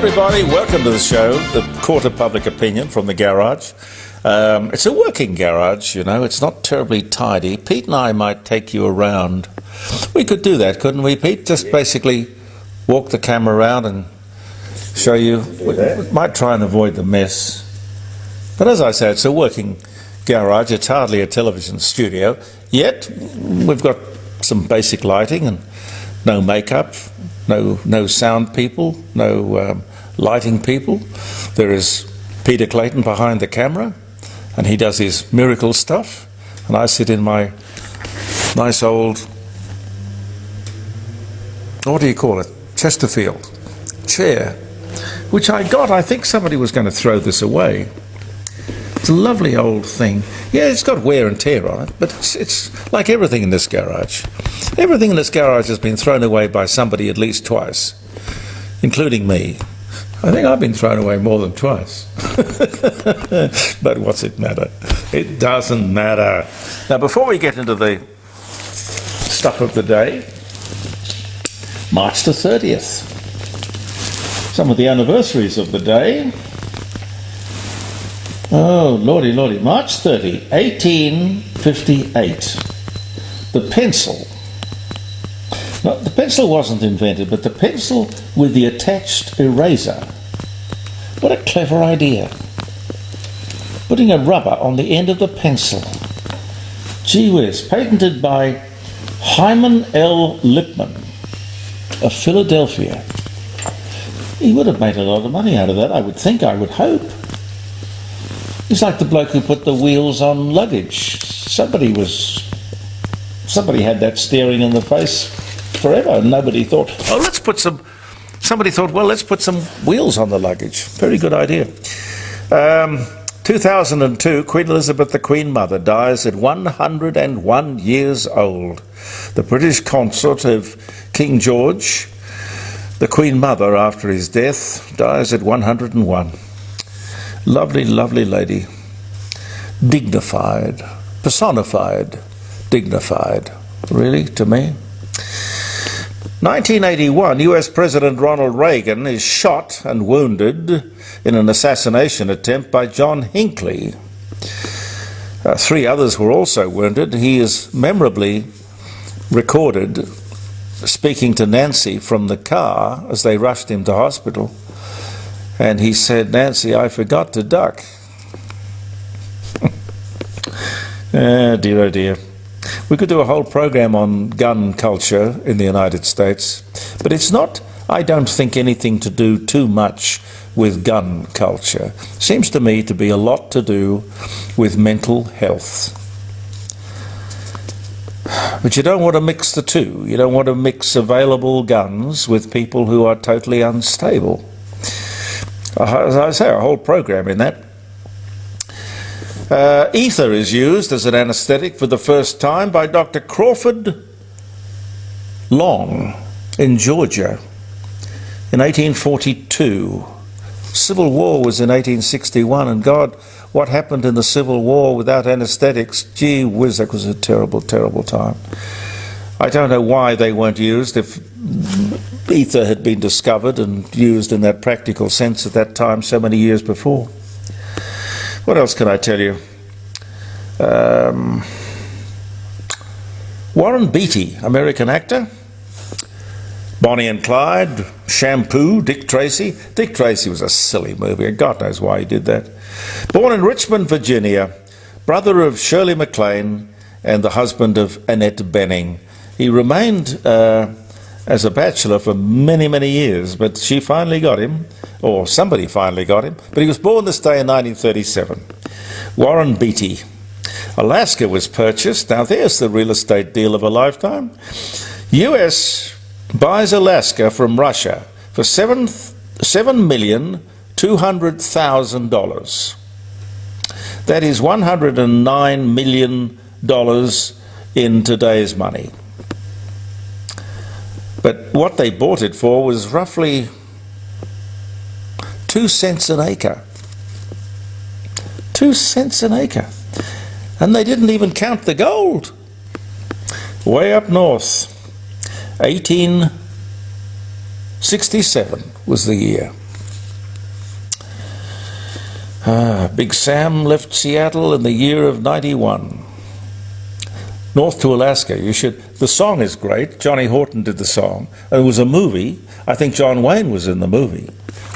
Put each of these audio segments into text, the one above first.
everybody, welcome to the show, the Court of Public Opinion from the garage. It's a working garage, you know, it's not terribly tidy. Pete and I might take you around. We could do that, couldn't we, Pete? Just basically walk the camera around and show you. We might try and avoid the mess. But as I say, it's a working garage, it's hardly a television studio, yet we've got some basic lighting and no makeup, no sound people, no lighting people. There is Peter Clayton behind the camera, and he does his miracle stuff, and I sit in my nice old, what do you call it, Chesterfield chair, which I got. I think somebody was going to throw this away. It's a lovely old thing. Yeah, it's got wear and tear on it, but it's like everything in this garage. Everything in this garage has been thrown away by somebody at least twice, including me. I think I've been thrown away more than twice. But what's it matter? It doesn't matter. Now, before we get into the stuff of the day, March the 30th. Some of the anniversaries of the day. Oh, lordy, lordy. March 30, 1858. The pencil. No, the pencil wasn't invented, but the pencil with the attached eraser. What a clever idea. Putting a rubber on the end of the pencil. Gee whiz. Patented by Hyman L. Lipman of Philadelphia. He would have made a lot of money out of that, I would think, I would hope. He's like the bloke who put the wheels on luggage. Somebody had that staring in the face forever, and nobody thought, oh, somebody thought, well, let's put some wheels on the luggage. Very good idea. 2002, Queen Elizabeth, the Queen Mother, dies at 101 years old. The British consort of King George, the Queen Mother, after his death, dies at 101. Lovely, lovely lady. Dignified. Personified. Dignified. Really, to me? 1981, US President Ronald Reagan is shot and wounded in an assassination attempt by John Hinckley. 3 others were also wounded. He is memorably recorded speaking to Nancy from the car as they rushed him to hospital. And he said, Nancy, I forgot to duck. Oh dear. We could do a whole program on gun culture in the United States, but it's not, I don't think, anything to do too much with gun culture. Seems to me to be a lot to do with mental health. But you don't want to mix the two. You don't want to mix available guns with people who are totally unstable. As I say, a whole program in that. Ether is used as an anaesthetic for the first time by Dr. Crawford Long in Georgia in 1842. Civil War was in 1861, and God, what happened in the Civil War without anaesthetics? Gee whiz, that was a terrible, terrible time. I don't know why they weren't used. If ether had been discovered and used in that practical sense at that time so many years before. What else can I tell you? Warren Beatty, American actor. Bonnie and Clyde, Shampoo, Dick Tracy. Dick Tracy was a silly movie, and God knows why he did that. Born in Richmond, Virginia, brother of Shirley MacLaine and the husband of Annette Bening. He remained as a bachelor for many, many years, but she finally got him, or somebody finally got him, but he was born this day in 1937. Warren Beatty. Alaska was purchased. Now there's the real estate deal of a lifetime. US buys Alaska from Russia for $7,200,000. That is $109 million in today's money. But what they bought it for was roughly 2 cents an acre. 2 cents an acre. And they didn't even count the gold. Way up north, 1867 was the year. Big Sam left Seattle in the year of 91. North to Alaska. The song is great. Johnny Horton did the song. It was a movie. I think John Wayne was in the movie,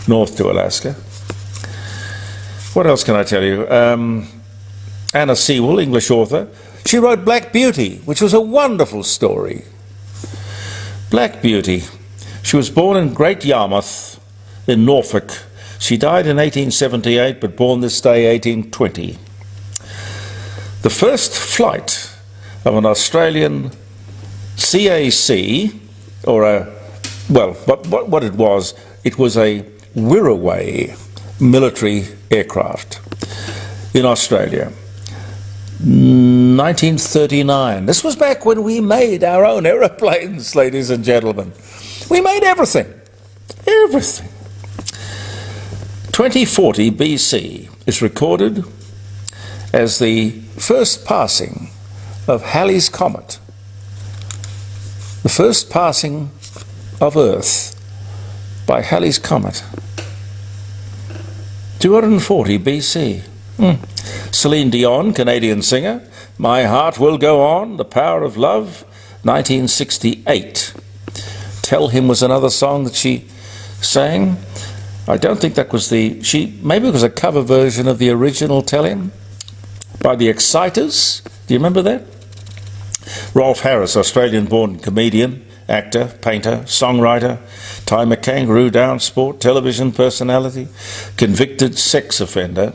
North to Alaska. What else can I tell you? Anna Sewell, English author. She wrote Black Beauty, which was a wonderful story. Black Beauty. She was born in Great Yarmouth in Norfolk. She died in 1878, but born this day, 1820. The first flight of an Australian CAC, or what it was a Wirraway military aircraft in Australia. 1939. This was back when we made our own aeroplanes, ladies and gentlemen. We made everything. Everything. 2040 BC is recorded as the first passing of Halley's Comet. The first passing of Earth by Halley's Comet. 240 BC. Celine Dion, Canadian singer, My Heart Will Go On, The Power of Love, 1968. Tell Him was another song that she sang. I don't think that was maybe it was a cover version of the original Tell Him by the Exciters. Do you remember that? Rolf Harris, Australian-born comedian, actor, painter, songwriter, time a kangaroo down sport, television personality, convicted sex offender,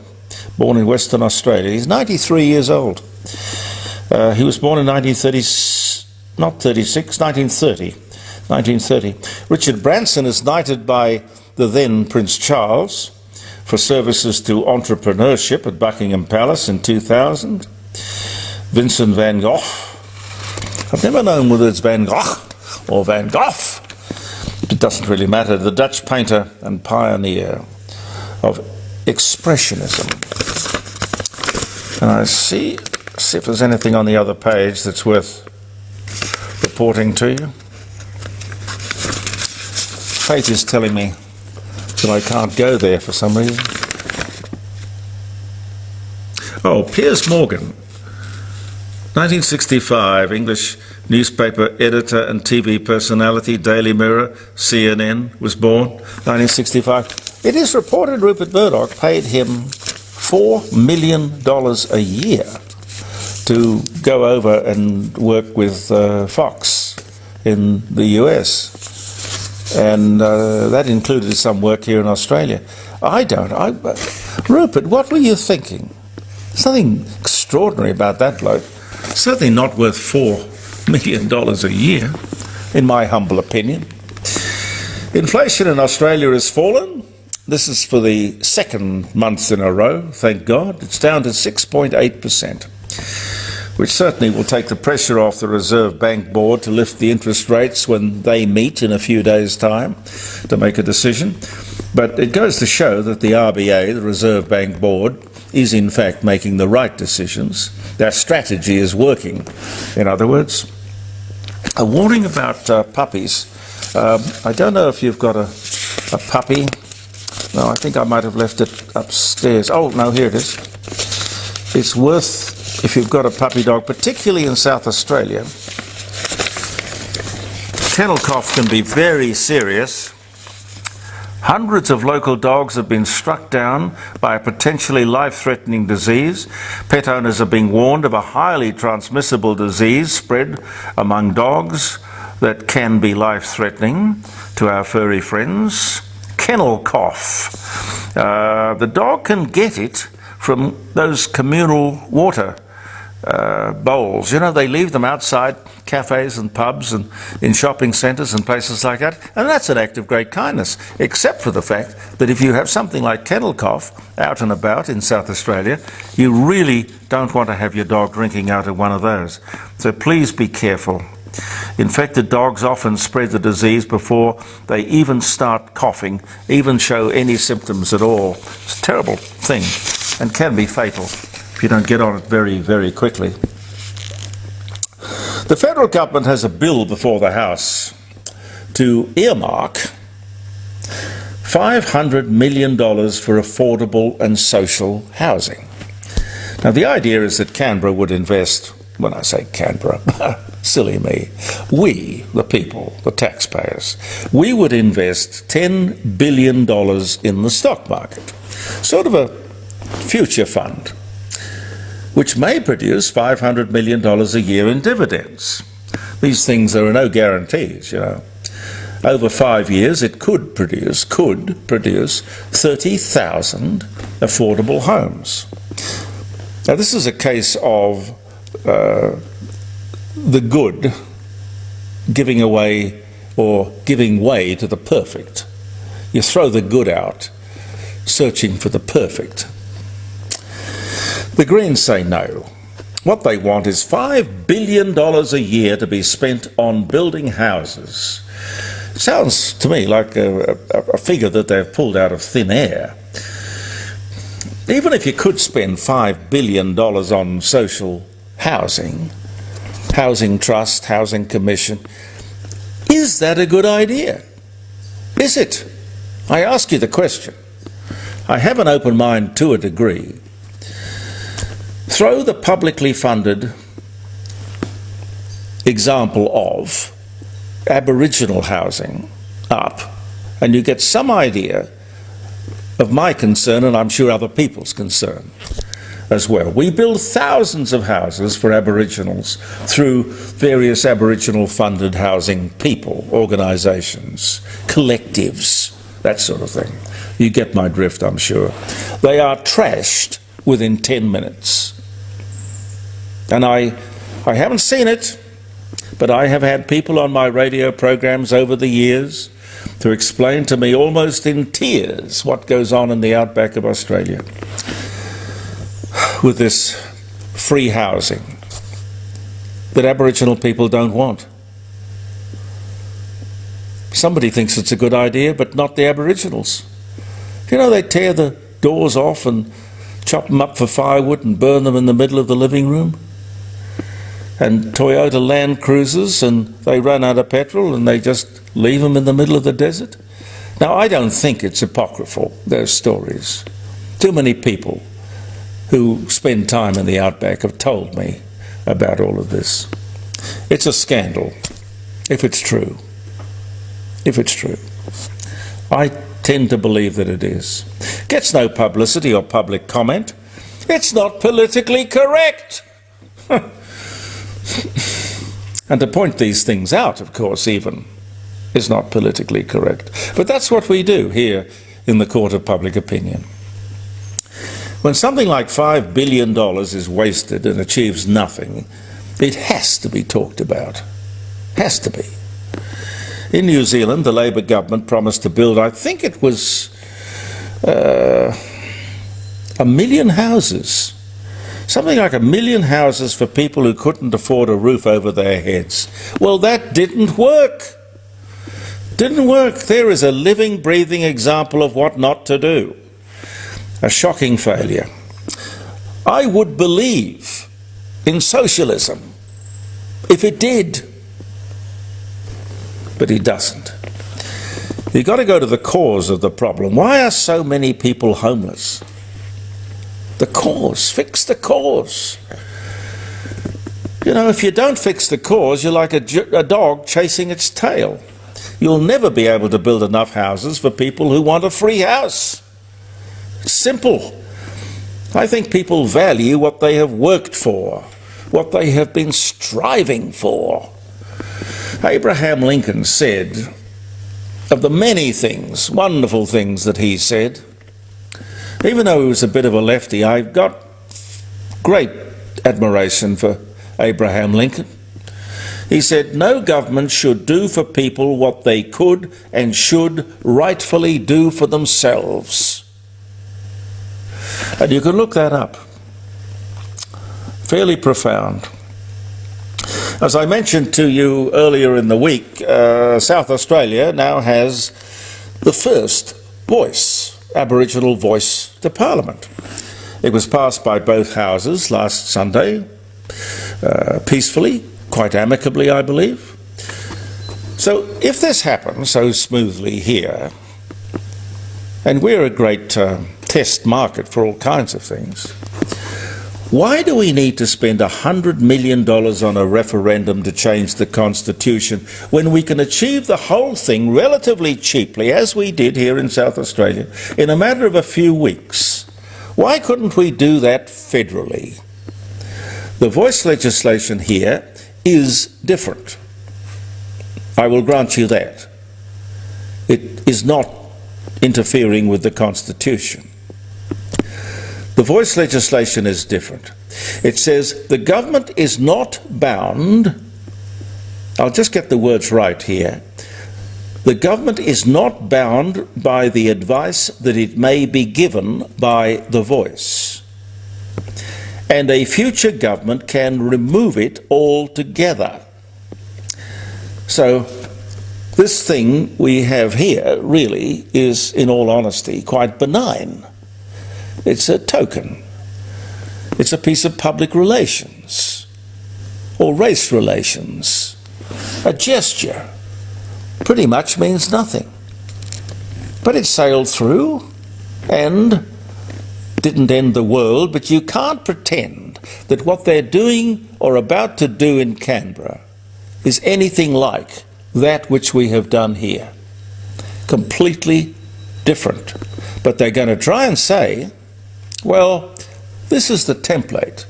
born in Western Australia. He's 93 years old. He was born in 1930. Richard Branson is knighted by the then Prince Charles for services to entrepreneurship at Buckingham Palace in 2000. Vincent van Gogh. I've never known whether it's Van Gogh or Van Gogh. It doesn't really matter. The Dutch painter and pioneer of Expressionism. And I see if there's anything on the other page that's worth reporting to you. Faith is telling me that I can't go there for some reason. Oh, Piers Morgan, 1965, English newspaper editor and TV personality, Daily Mirror, CNN, was born, 1965. It is reported Rupert Murdoch paid him $4 million a year to go over and work with Fox in the US. And that included some work here in Australia. Rupert, what were you thinking? There's nothing extraordinary about that bloke. Certainly not worth $4 million a year, in my humble opinion. Inflation in Australia has fallen. This is for the second month in a row, thank God. It's down to 6.8%, which certainly will take the pressure off the Reserve Bank Board to lift the interest rates when they meet in a few days' time to make a decision. But it goes to show that the RBA, the Reserve Bank Board, is in fact making the right decisions. Their strategy is working, in other words. A warning about puppies. I don't know if you've got a puppy. No, I think I might have left it upstairs. Oh, no, here it is. It's worth, if you've got a puppy dog, particularly in South Australia, kennel cough can be very serious. Hundreds of local dogs have been struck down by a potentially life-threatening disease. Pet owners are being warned of a highly transmissible disease spread among dogs that can be life-threatening to our furry friends. Kennel cough. The dog can get it from those communal water bowls. You know, they leave them outside cafes and pubs and in shopping centres and places like that, and that's an act of great kindness, except for the fact that if you have something like kennel cough out and about in South Australia, you really don't want to have your dog drinking out of one of those. So please be careful. Infected dogs often spread the disease before they even start coughing, even show any symptoms at all. It's a terrible thing and can be fatal if you don't get on it very, very quickly. The federal government has a bill before the House to earmark $500 million for affordable and social housing. Now, the idea is that Canberra would invest, when I say Canberra, silly me, we, the people, the taxpayers, we would invest $10 billion in the stock market, sort of a future fund, which may produce $500 million a year in dividends. These things, there are no guarantees, you know. Over 5 years, it could produce 30,000 affordable homes. Now, this is a case of the good giving away or giving way to the perfect. You throw the good out, searching for the perfect. The Greens say no. What they want is $5 billion a year to be spent on building houses. It sounds to me like a figure that they've pulled out of thin air. Even if you could spend $5 billion on social housing, housing trust, housing commission, is that a good idea? Is it? I ask you the question. I have an open mind to a degree. Throw the publicly funded example of Aboriginal housing up, and you get some idea of my concern, and I'm sure other people's concern as well. We build thousands of houses for Aboriginals through various Aboriginal funded housing people, organisations, collectives, that sort of thing. You get my drift, I'm sure. They are trashed within 10 minutes. And I haven't seen it, but I have had people on my radio programs over the years to explain to me almost in tears what goes on in the outback of Australia with this free housing that Aboriginal people don't want. Somebody thinks it's a good idea, but not the Aboriginals. You know, they tear the doors off and chop them up for firewood and burn them in the middle of the living room. And Toyota Land Cruisers, and they run out of petrol and they just leave them in the middle of the desert. Now, I don't think it's apocryphal, those stories. Too many people who spend time in the outback have told me about all of this. It's a scandal, if it's true. If it's true. I tend to believe that it is. Gets no publicity or public comment. It's not politically correct. And to point these things out, of course, even, is not politically correct. But that's what we do here in the court of public opinion. When something like $5 billion is wasted and achieves nothing, it has to be talked about. Has to be. In New Zealand, the Labour government promised to build, I think it was 1 million houses. Something like 1 million houses for people who couldn't afford a roof over their heads. Well, that didn't work. Didn't work. There is a living, breathing example of what not to do. A shocking failure. I would believe in socialism if it did. But it doesn't. You've got to go to the cause of the problem. Why are so many people homeless? The cause. Fix the cause. You know, if you don't fix the cause, you're like a dog chasing its tail. You'll never be able to build enough houses for people who want a free house. Simple. I think people value what they have worked for, what they have been striving for. Abraham Lincoln said, of the many things, wonderful things that he said, even though he was a bit of a lefty, I've got great admiration for Abraham Lincoln. He said, no government should do for people what they could and should rightfully do for themselves. And you can look that up. Fairly profound. As I mentioned to you earlier in the week, South Australia now has the first voice, Aboriginal voice to Parliament. It was passed by both houses last Sunday, peacefully, quite amicably, I believe. So if this happens so smoothly here, And we're a great test market for all kinds of things. Why do we need to spend $100 million on a referendum to change the Constitution when we can achieve the whole thing relatively cheaply, as we did here in South Australia, in a matter of a few weeks? Why couldn't we do that federally? The voice legislation here is different. I will grant you that. It is not interfering with the Constitution. The voice legislation is different. It says the government is not bound, I'll just get the words right here, the government is not bound by the advice that it may be given by the voice, and a future government can remove it altogether. So this thing we have here really is, in all honesty, quite benign. It's a token. It's a piece of public relations or race relations. A gesture. Pretty much means nothing. But it sailed through and didn't end the world, but you can't pretend that what they're doing or about to do in Canberra is anything like that which we have done here. Completely different. But they're going to try and say, well, this is the template.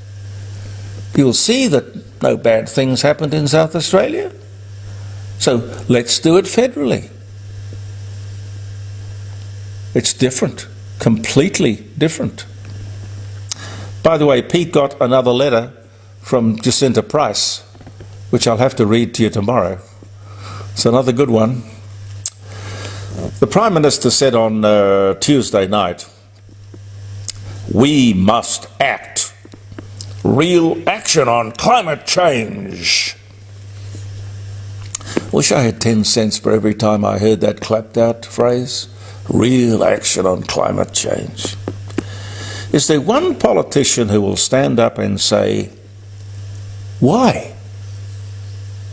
You'll see that no bad things happened in South Australia, so let's do it federally. It's different, completely different. By the way, Pete got another letter from Jacinta Price, which I'll have to read to you tomorrow. It's another good one. The Prime Minister said on Tuesday night, "We must act. Real action on climate change." Wish I had 10 cents for every time I heard that clapped out phrase. Real action on climate change. Is there one politician who will stand up and say, why?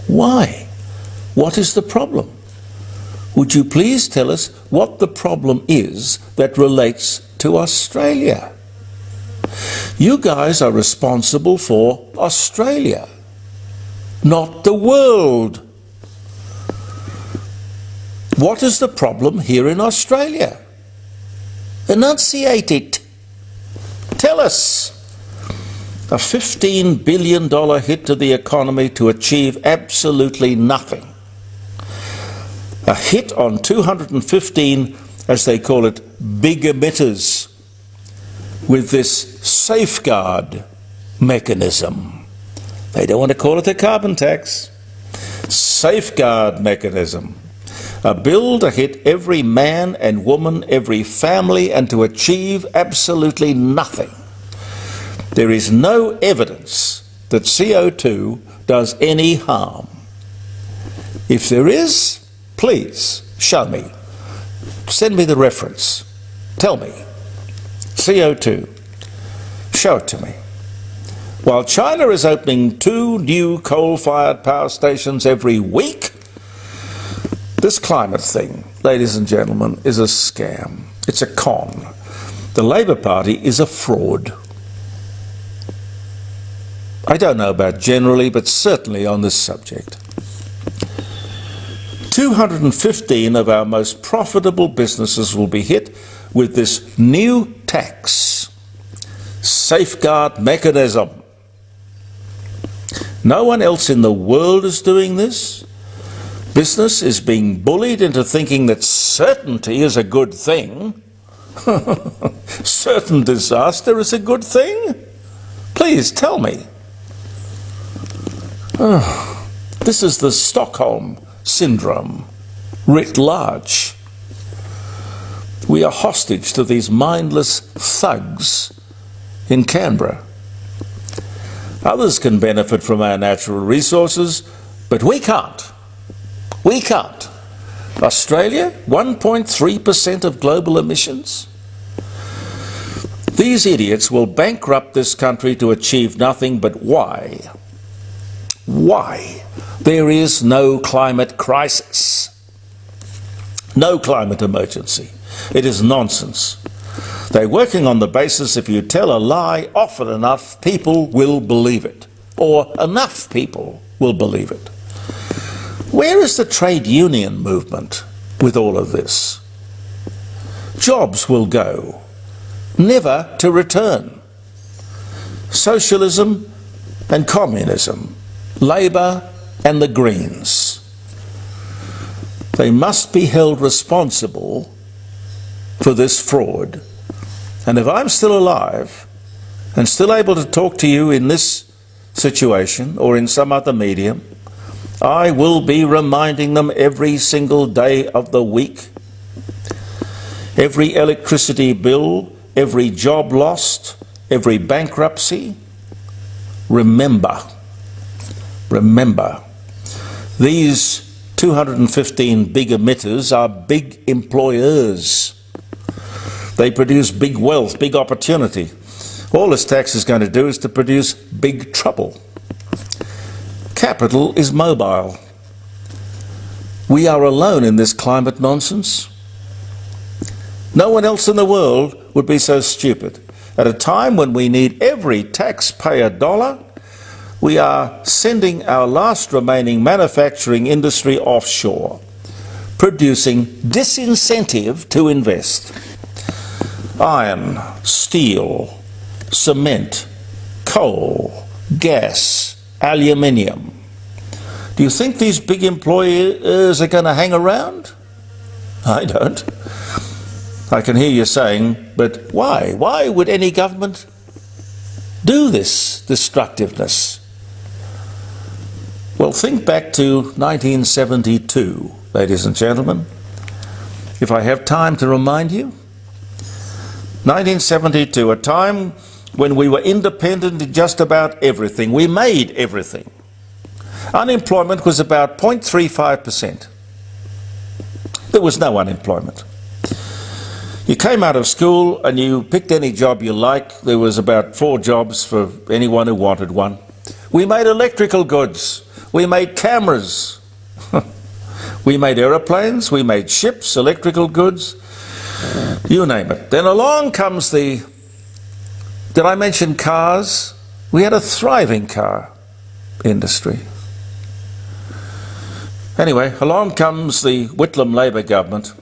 Why? What is the problem? Would you please tell us what the problem is that relates to Australia? You guys are responsible for Australia, not the world. What is the problem here in Australia? Enunciate it. Tell us. A $15 billion hit to the economy to achieve absolutely nothing. A hit on 215, as they call it, big emitters, with this safeguard mechanism. They don't want to call it a carbon tax. Safeguard mechanism. A bill to hit every man and woman, every family, and to achieve absolutely nothing. There is no evidence that CO2 does any harm. If there is, please show me. Send me the reference. Tell me. CO2. Show it to me. While China is opening 2 new coal-fired power stations every week, this climate thing, ladies and gentlemen, is a scam. It's a con. The Labor Party is a fraud. I don't know about generally, but certainly on this subject. 215 of our most profitable businesses will be hit with this new tax. Safeguard mechanism. No one else in the world is doing this. Business is being bullied into thinking that certainty is a good thing. Certain disaster is a good thing? Please tell me. This is the Stockholm Syndrome, writ large. We are hostage to these mindless thugs in Canberra. Others can benefit from our natural resources, but we can't. We can't. Australia, 1.3% of global emissions. These idiots will bankrupt this country to achieve nothing, but why? Why? There is no climate crisis. No climate emergency. It is nonsense. They're working on the basis if you tell a lie often enough, people will believe it. Or enough people will believe it. Where is the trade union movement with all of this? Jobs will go, never to return. Socialism and communism, Labour and the Greens. They must be held responsible for this fraud. And if I'm still alive and still able to talk to you in this situation or in some other medium, I will be reminding them every single day of the week. Every electricity bill, every job lost, every bankruptcy. Remember, these 215 big emitters are big employers. They produce big wealth, big opportunity. All this tax is going to do is to produce big trouble. Capital is mobile. We are alone in this climate nonsense. No one else in the world would be so stupid. At a time when we need every taxpayer dollar, we are sending our last remaining manufacturing industry offshore, producing disincentive to invest. Iron, steel, cement, coal, gas, aluminium. Do you think these big employers are going to hang around? I don't. I can hear you saying, but why? Why would any government do this destructiveness? Well, think back to 1972, ladies and gentlemen. If I have time to remind you. 1972, a time when we were independent in just about everything. We made everything. Unemployment was about 0.35%. There was no unemployment. You came out of school and you picked any job you like. There was about 4 jobs for anyone who wanted one. We made electrical goods. We made cameras. We made aeroplanes. We made ships, electrical goods. You name it. Then along comes did I mention cars? We had a thriving car industry. Anyway, along comes the Whitlam Labor government.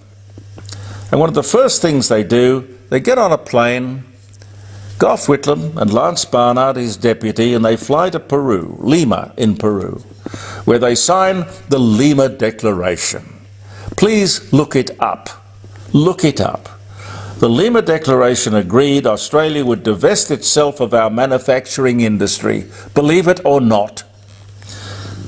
And one of the first things they do, they get on a plane, Gough Whitlam and Lance Barnard, his deputy, and they fly to Peru, Lima in Peru, where they sign the Lima Declaration. Please look it up. Look it up. The Lima Declaration agreed Australia would divest itself of our manufacturing industry, believe it or not.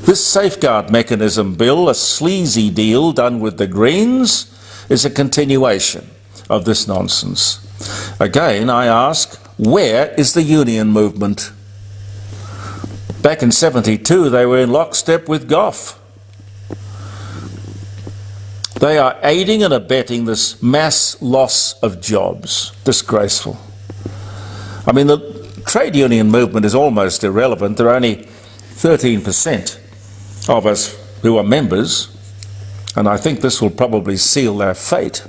This safeguard mechanism bill, a sleazy deal done with the Greens, is a continuation of this nonsense. Again, I ask, where is the union movement? Back in 72, they were in lockstep with Gough. They are aiding and abetting this mass loss of jobs. Disgraceful. I mean, the trade union movement is almost irrelevant. There are only 13% of us who are members, and I think this will probably seal their fate.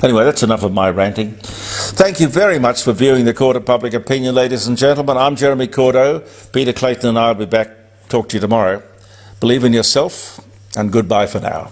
Anyway, that's enough of my ranting. Thank you very much for viewing the Court of Public Opinion, ladies and gentlemen. I'm Jeremy Cordeux. Peter Clayton and I will be back. Talk to you tomorrow. Believe in yourself, and goodbye for now.